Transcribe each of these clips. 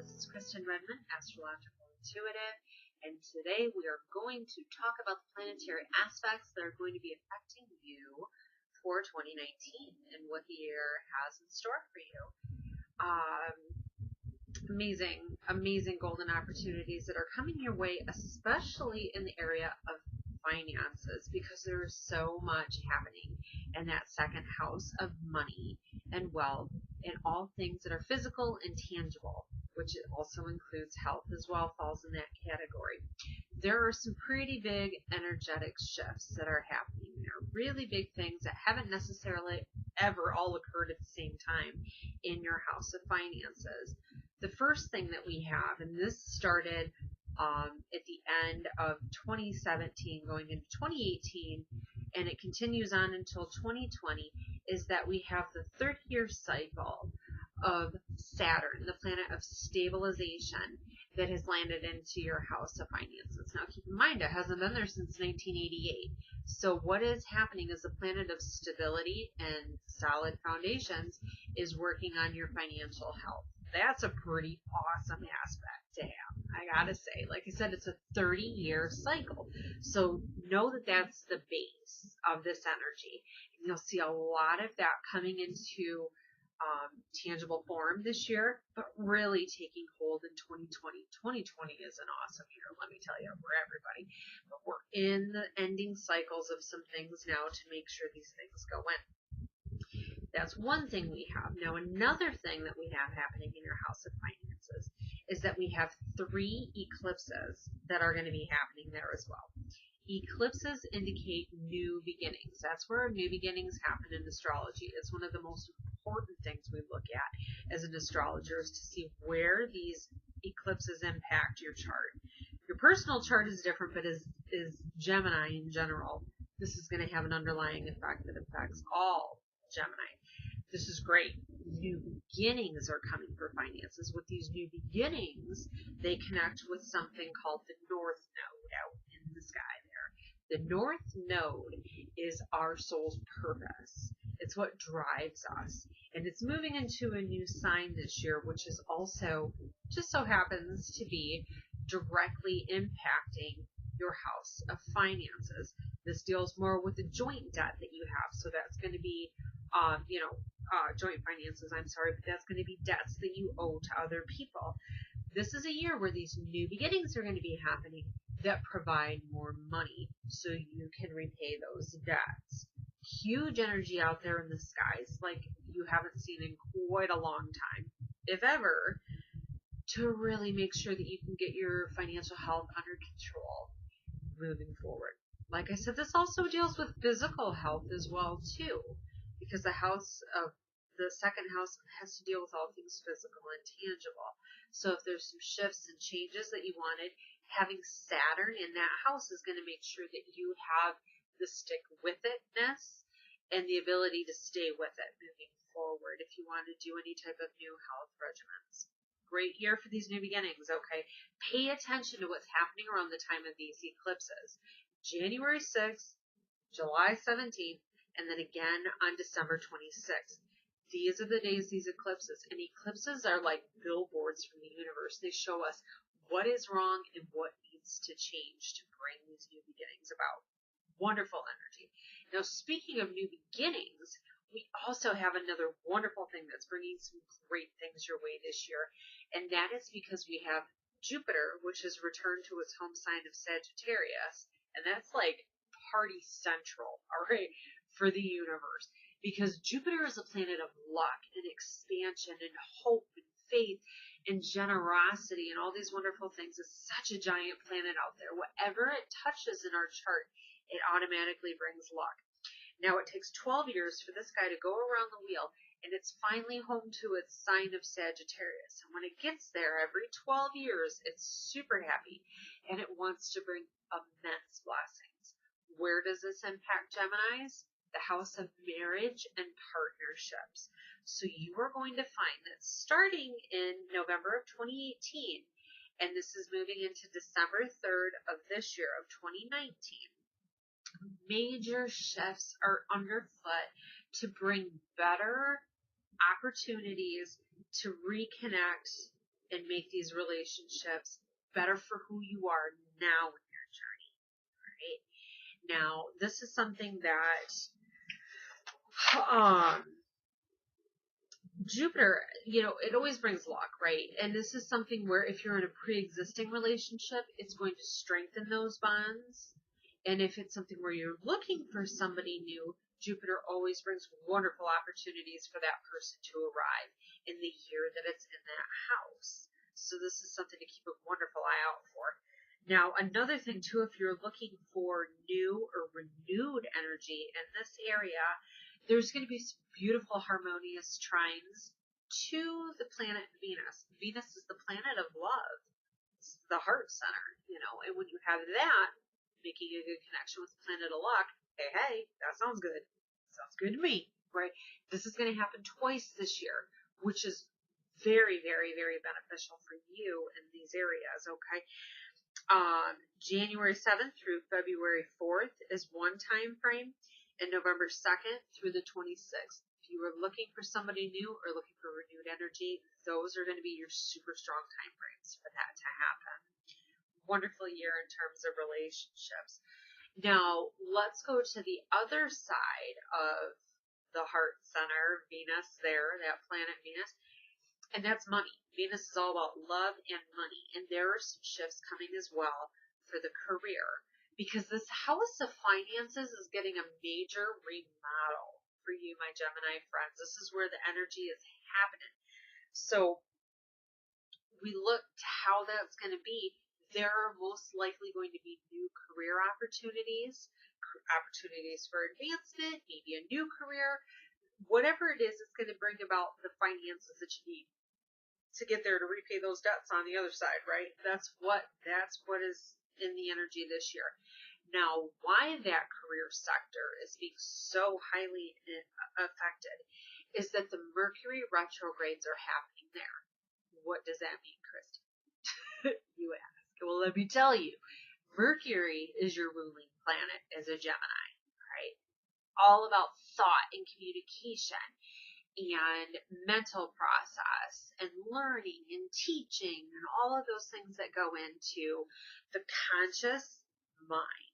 this is Kristen Redmond, Astrological Intuitive, and today we are going to talk about the planetary aspects that are going to be affecting you for 2019 and what the year has in store for you. Amazing golden opportunities that are coming your way, especially in the area of finances, because there's so much happening in that second house of money and wealth and all things that are physical and tangible, which also includes health as well, falls in that category. There are some pretty big energetic shifts that are happening there, really big things that haven't necessarily ever all occurred at the same time in your house of finances. The first thing that we have, and this started at the end of 2017 going into 2018, and it continues on until 2020, is that we have the 30-year cycle of Saturn, the planet of stabilization, that has landed into your house of finances. Now keep in mind, it hasn't been there since 1988. So what is happening is the planet of stability and solid foundations is working on your financial health. That's a pretty awesome aspect to have, I gotta say. Like I said, it's a 30-year cycle. So know that that's the base of this energy. And you'll see a lot of that coming into tangible form this year, but really taking hold in 2020. 2020 is an awesome year, let me tell you, for everybody. But we're in the ending cycles of some things now to make sure these things go in. That's one thing we have. Now, another thing that we have happening in your house of finances is that we have 3 eclipses that are going to be happening there as well. Eclipses indicate new beginnings. That's where new beginnings happen in astrology. It's one of the most important things we look at as an astrologer, is to see where these eclipses impact your chart. Your personal chart is different, but is Gemini in general, this is going to have an underlying effect that affects all Gemini. This is great. New beginnings are coming for finances. With these new beginnings, they connect with something called the North Node out in the sky there. The North Node is our soul's purpose. It's what drives us. And it's moving into a new sign this year, which is also, just so happens to be, directly impacting your house of finances. This deals more with the joint debt that you have. So that's going to be, joint finances, but that's going to be debts that you owe to other people. This is a year where these new beginnings are going to be happening that provide more money so you can repay those debts. Huge energy out there in the skies like you haven't seen in quite a long time, if ever, to really make sure that you can get your financial health under control moving forward. Like I said, this also deals with physical health as well too, because the second house has to deal with all things physical and tangible. So if there's some shifts and changes that you wanted, having Saturn in that house is going to make sure that you have the stick with itness and the ability to stay with it moving forward if you want to do any type of new health regimens. Great year for these new beginnings, okay? Pay attention to what's happening around the time of these eclipses. January 6th, July 17th, and then again on December 26th. These are the days, these eclipses. And eclipses are like billboards from the universe. They show us what is wrong and what needs to change to bring these new beginnings about. Wonderful energy. Now, speaking of new beginnings, we also have another wonderful thing that's bringing some great things your way this year. And that is because we have Jupiter, which has returned to its home sign of Sagittarius. And that's like party central, all right, for the universe. Because Jupiter is a planet of luck and expansion and hope and faith and generosity and all these wonderful things. It's such a giant planet out there. Whatever it touches in our chart, it automatically brings luck. Now, it takes 12 years for this guy to go around the wheel, and it's finally home to its sign of Sagittarius. And when it gets there, every 12 years, it's super happy, and it wants to bring immense blessings. Where does this impact Geminis? The house of marriage and partnerships. So you are going to find that starting in November of 2018, and this is moving into December 3rd of this year of 2019, major shifts are underfoot to bring better opportunities to reconnect and make these relationships better for who you are now in your journey, right? Now, this is something that Jupiter, it always brings luck, right? And this is something where if you're in a pre-existing relationship, it's going to strengthen those bonds. And if it's something where you're looking for somebody new, Jupiter always brings wonderful opportunities for that person to arrive in the year that it's in that house. So this is something to keep a wonderful eye out for. Now, another thing too, if you're looking for new or renewed energy in this area, there's going to be some beautiful harmonious trines to the planet Venus. Venus is the planet of love. It's the heart center, and when you have that, making a good connection with the planet of luck, hey, that sounds good. Sounds good to me, right? This is going to happen twice this year, which is very, very, very beneficial for you in these areas, okay? January 7th through February 4th is one time frame, and November 2nd through the 26th. If you are looking for somebody new or looking for renewed energy, those are going to be your super strong time frames for that to happen. Wonderful year in terms of relationships. Now, let's go to the other side of the heart center, Venus there, that planet Venus, and that's money. Venus is all about love and money, and there are some shifts coming as well for the career, because this house of finances is getting a major remodel for you, my Gemini friends. This is where the energy is happening. So we look to how that's going to be. There are most likely going to be new career opportunities for advancement, maybe a new career, whatever it is, it's going to bring about the finances that you need to get there to repay those debts on the other side, right? That's what is in the energy this year. Now, why that career sector is being so highly affected is that the Mercury retrogrades are happening there. What does that mean, Kristen? You ask. Well, let me tell you. Mercury is your ruling planet as a Gemini, right? All about thought and communication and mental process and learning and teaching and all of those things that go into the conscious mind.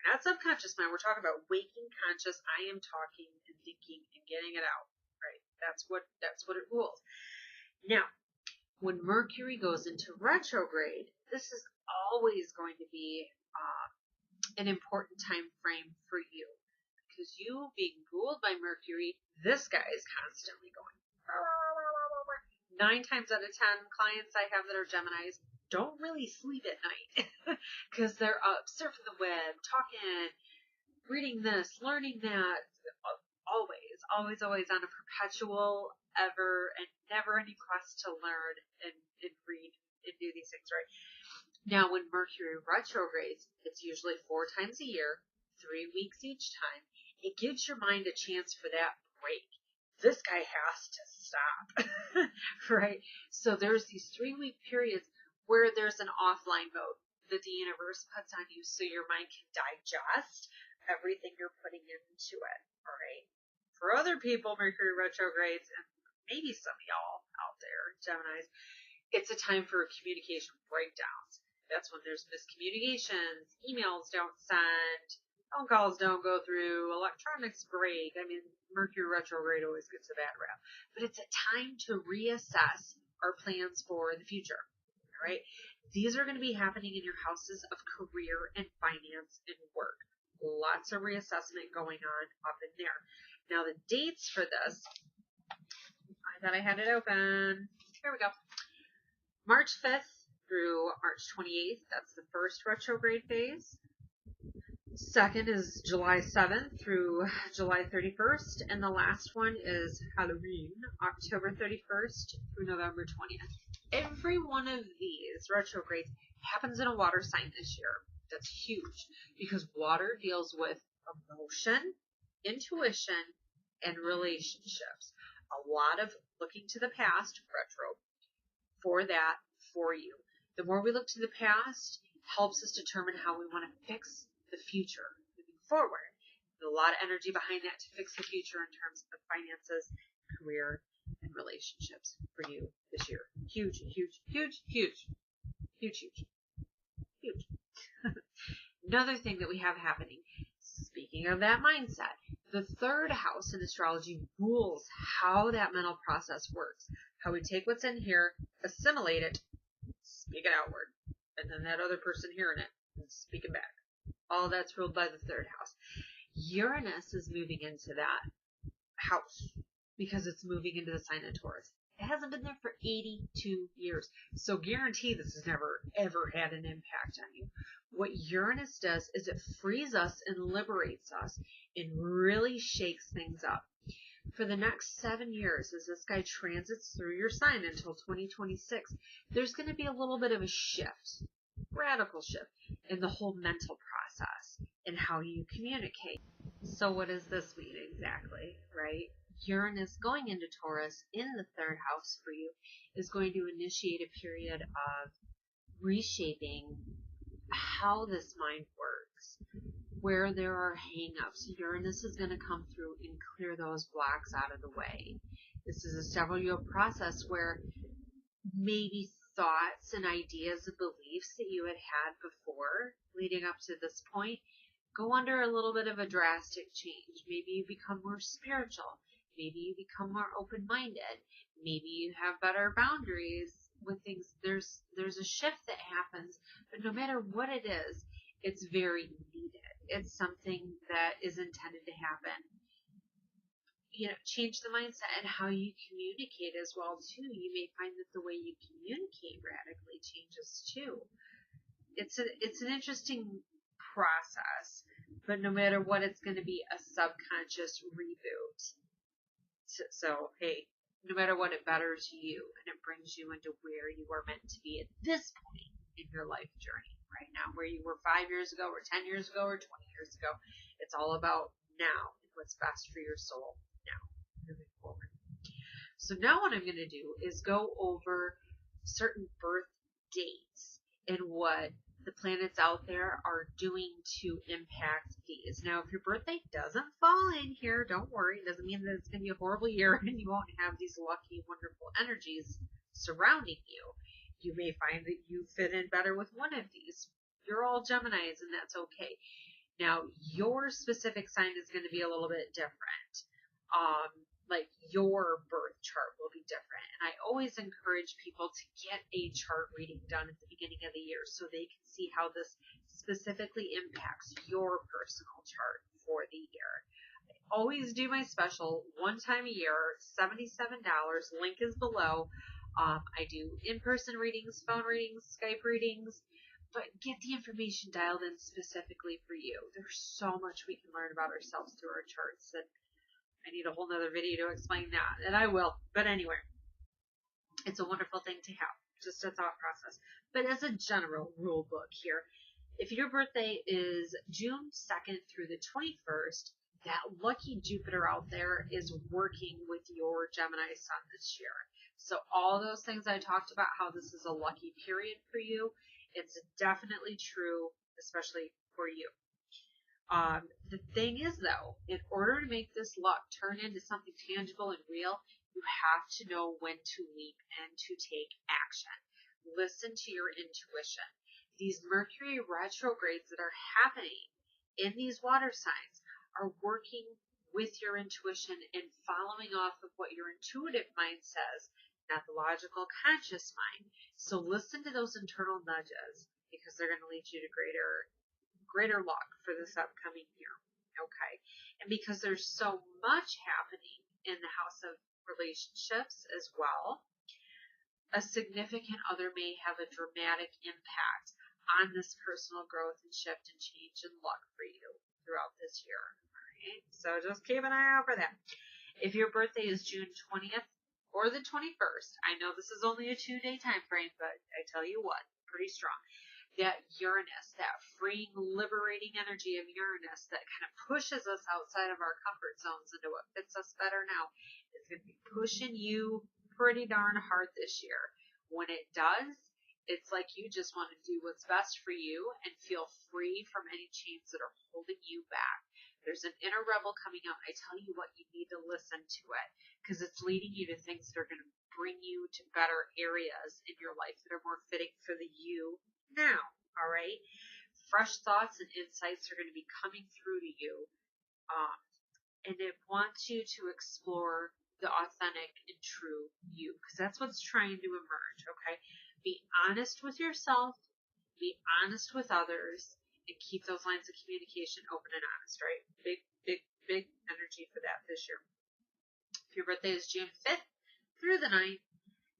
Not subconscious mind. We're talking about waking conscious. I am talking and thinking and getting it out, right? That's what it rules. Now, when Mercury goes into retrograde, this is always going to be an important time frame for you, because you being ruled by Mercury, this guy is constantly going. 9 times out of 10 clients I have that are Geminis don't really sleep at night because they're up surfing the web, talking, reading this, learning that, always on a perpetual, ever and never ending quest to learn and read and do these things, right? Now, when Mercury retrogrades, it's usually 4 times a year, 3 weeks each time. It gives your mind a chance for that break. This guy has to stop, right? So there's these 3-week periods where there's an offline mode that the universe puts on you so your mind can digest everything you're putting into it, all right? For other people, Mercury retrogrades, and maybe some of y'all out there, Geminis, it's a time for communication breakdowns. That's when there's miscommunications, emails don't send, phone calls don't go through, electronics break. I mean, Mercury retrograde always gets a bad rap. But it's a time to reassess our plans for the future, all right? These are going to be happening in your houses of career and finance and work. Lots of reassessment going on up in there. Now, the dates for this, I thought I had it open. Here we go. March 5th through March 28th. That's the first retrograde phase. Second is July 7th through July 31st. And the last one is Halloween, October 31st through November 20th. Every one of these retrogrades happens in a water sign this year. That's huge because water deals with emotion, intuition, and relationships. A lot of looking to the past, retro, for that, for you. The more we look to the past, helps us determine how we want to fix the future moving forward. There's a lot of energy behind that to fix the future in terms of finances, career, and relationships for you this year. Huge, huge, huge, huge, huge, huge, huge. Another thing that we have happening, speaking of that mindset, the third house in astrology rules how that mental process works. How we take what's in here, assimilate it, speak it outward. And then that other person hearing it and speaking back. All that's ruled by the third house. Uranus is moving into that house because it's moving into the sign of Taurus. It hasn't been there for 82 years. So guarantee this has never, ever had an impact on you. What Uranus does is it frees us and liberates us and really shakes things up. For the next 7 years, as this guy transits through your sign until 2026, there's going to be a little bit of a shift, radical shift, in the whole mental process and how you communicate. So what does this mean exactly, right? Uranus going into Taurus in the third house for you is going to initiate a period of reshaping how this mind works, where there are hang-ups. Uranus is going to come through and clear those blocks out of the way. This is a several-year process where maybe thoughts and ideas and beliefs that you had before leading up to this point go under a little bit of a drastic change. Maybe you become more spiritual. Maybe you become more open-minded. Maybe you have better boundaries with things. There's a shift that happens, but no matter what it is, it's very needed. It's something that is intended to happen. You know, change the mindset and how you communicate as well too. You may find that the way you communicate radically changes too. It's an interesting process, but no matter what, it's going to be a subconscious reboot. So hey, no matter what, it betters you and it brings you into where you are meant to be at this point in your life journey right now, where you were 5 years ago or 10 years ago or 20 years ago. It's all about now and what's best for your soul now, moving forward. So now what I'm going to do is go over certain birth dates and what the planets out there are doing to impact these. Now, if your birthday doesn't fall in here, don't worry. It doesn't mean that it's going to be a horrible year and you won't have these lucky, wonderful energies surrounding you. You may find that you fit in better with one of these. You're all Geminis, and that's okay. Now, your specific sign is going to be a little bit different. Like your birth chart will be different. And I always encourage people to get a chart reading done at the beginning of the year so they can see how this specifically impacts your personal chart for the year. I always do my special one time a year, $77. Link is below. I do in-person readings, phone readings, Skype readings, but get the information dialed in specifically for you. There's so much we can learn about ourselves through our charts that I need a whole nother video to explain that, and I will. But anyway, it's a wonderful thing to have, just a thought process. But as a general rule book here, if your birthday is June 2nd through the 21st, that lucky Jupiter out there is working with your Gemini sun this year. So all those things I talked about, how this is a lucky period for you, it's definitely true, especially for you. The thing is, though, in order to make this luck turn into something tangible and real, you have to know when to leap and to take action. Listen to your intuition. These Mercury retrogrades that are happening in these water signs are working with your intuition and following off of what your intuitive mind says, not the logical conscious mind. So listen to those internal nudges because they're going to lead you to greater luck for this upcoming year. Okay. And because there's so much happening in the house of relationships as well, a significant other may have a dramatic impact on this personal growth and shift and change and luck for you throughout this year. All right. So just keep an eye out for that. If your birthday is June 20th or the 21st, I know this is only a 2-day time frame, but I tell you what, pretty strong. That Uranus, that freeing, liberating energy of Uranus that kind of pushes us outside of our comfort zones into what fits us better now, is going to be pushing you pretty darn hard this year. When it does, it's like you just want to do what's best for you and feel free from any chains that are holding you back. There's an inner rebel coming out. I tell you what, you need to listen to it because it's leading you to things that are going to bring you to better areas in your life that are more fitting for the you now. All right. Fresh thoughts and insights are going to be coming through to you. And it wants you to explore the authentic and true you because that's what's trying to emerge. Okay. Be honest with yourself. Be honest with others. And keep those lines of communication open and honest, right? Big energy for that this year. If your birthday is June 5th through the 9th,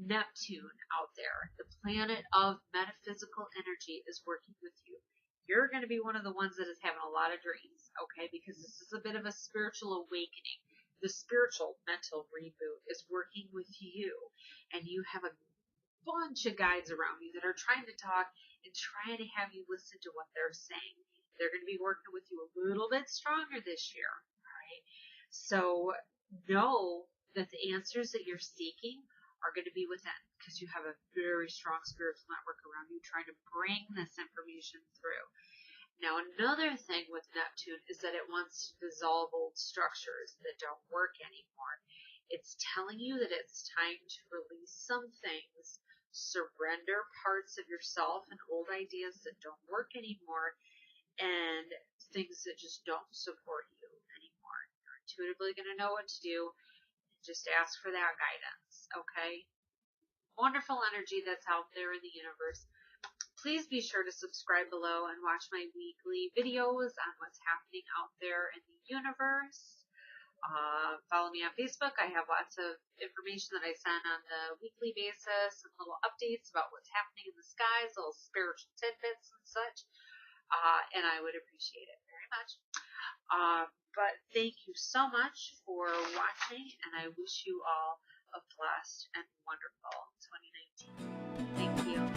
Neptune out there, the planet of metaphysical energy, is working with you. You're going to be one of the ones that is having a lot of dreams, okay? Because this is a bit of a spiritual awakening. The spiritual mental reboot is working with you. And you have a bunch of guides around you that are trying to talk and trying to have you listen to what they're saying. They're going to be working with you a little bit stronger this year, all right? So know that the answers that you're seeking are going to be within because you have a very strong spiritual network around you trying to bring this information through. Now, another thing with Neptune is that it wants to dissolve old structures that don't work anymore. It's telling you that it's time to release some things, surrender parts of yourself and old ideas that don't work anymore, and things that just don't support you anymore. You're intuitively going to know what to do. Just ask for that guidance, okay? Wonderful energy that's out there in the universe. Please be sure to subscribe below and watch my weekly videos on what's happening out there in the universe. Follow me on Facebook. I have lots of information that I send on the weekly basis and little updates about what's happening in the skies, little spiritual tidbits and such. And I would appreciate it very much. But thank you so much for watching, and I wish you all a blessed and wonderful 2019. Thank you.